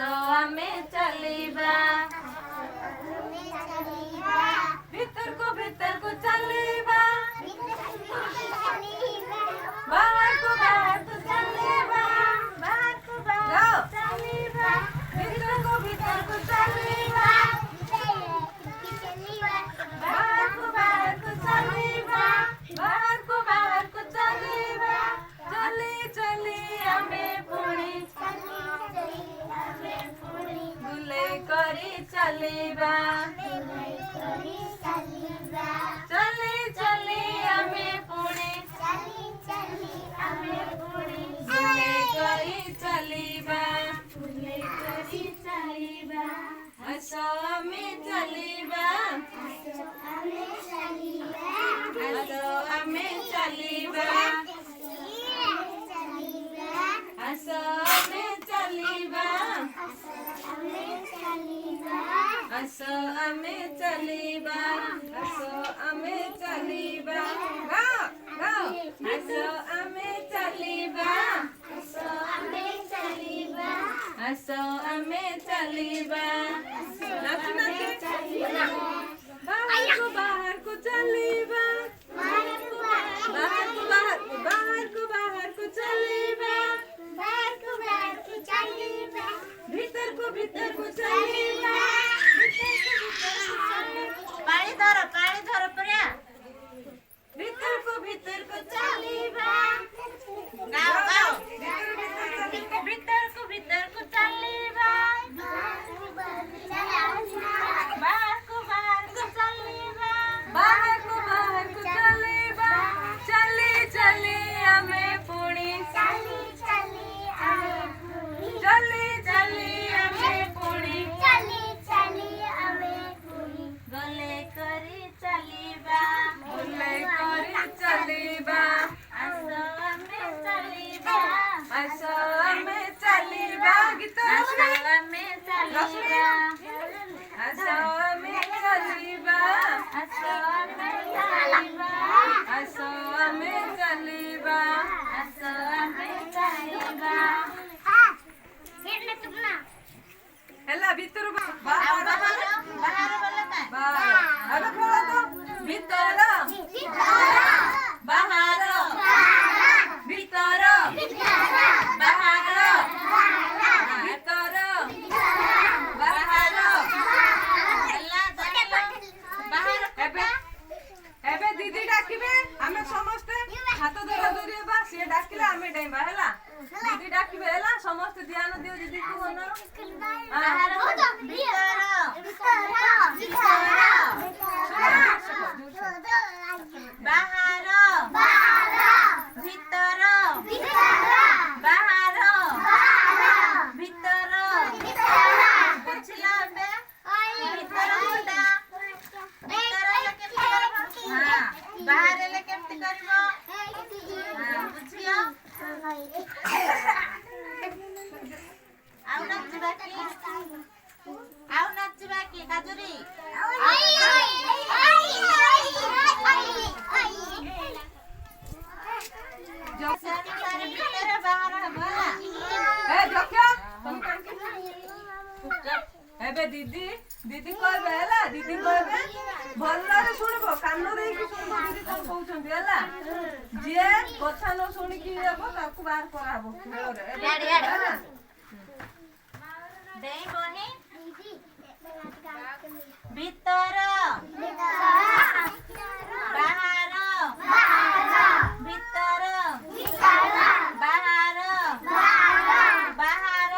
आसो आमे चलिबा भीतर को चलिबा बाहर को चलिबा बाहर को चलिबा भीतर को चलिबा बाहर को चलिबा बाहर को चलिबा चली चली हमें पुणी बुले करी चलिबा चली चली हमें पुणी बुले करी चलिबा आसो आमे चलिबा आसो आमे चलिबा आसो आमे चलिबा आसो आमे चलिबा आसो आमे चलिबा गाओ गाओ आसो आमे चलिबा आसो आमे चलिबा नाच नाच बाहर को चलिबा बाहर को चलिबा भीतर को चलिबा पानी धरो पुरा भीतर को चलिबा गाओ गाओ भीतर को चलिबा बाहर को चलिबा बाहर को चलिबा चली चली हमें पुणी चली चली हमें पुणी गले करी चलिबा आसो आमे चलिबा आसो आमे चलिबा गीत आसो आमे चलिबा आसो आमे चलिबा आसो आमे चलिबा आसो आमे चलिबा आसो आमे चलिबा हेला भीतर बाहर बोले ना बाहर बोला तो भीतर बाहर भीतर बाहर भीतर बाहर हेला बाहर एबे दीदी डाकिबे हमें समस्त हाथ धरा धरी हेबा से डाकिले हमें डेबा हेला दीदी डाकिबे हेला समस्त ध्यान दियो दीदी को मन बाहर भीतर बाहर भीतर बुझला बे भीतर कोटा भीतर लेके हां बाहर लेके केमती करबो हां बुझियो आउ नाचबा की काजुरी एबे दीदी कहबे हेला दीदी कहबे भलरे सुनबो कान देकी सुनबो दीदी कोन कहउछंती हेला जे कथा न सुनी की हेबो ताकू बाहर कराबो खेलरे हेला देई बही भीतर बाहर भीतर बाहर बाहर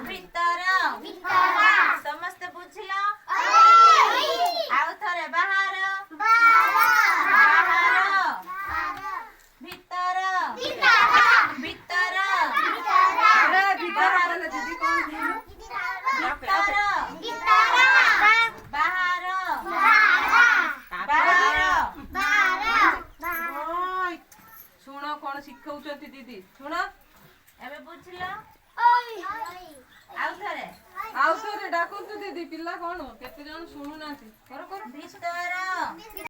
भीतर समस्त बुझिलो आउ थरे बाहर भीतर भीतर अरे भीतर वाला दीदी कौन भीतर बाहर सुनो कौन शिखौछंती दीदी सुनो एबे बुझिलो आउ थरे डाकंतु दीदी पिल्ला कौन केते जन सुनु नांती कर भीतर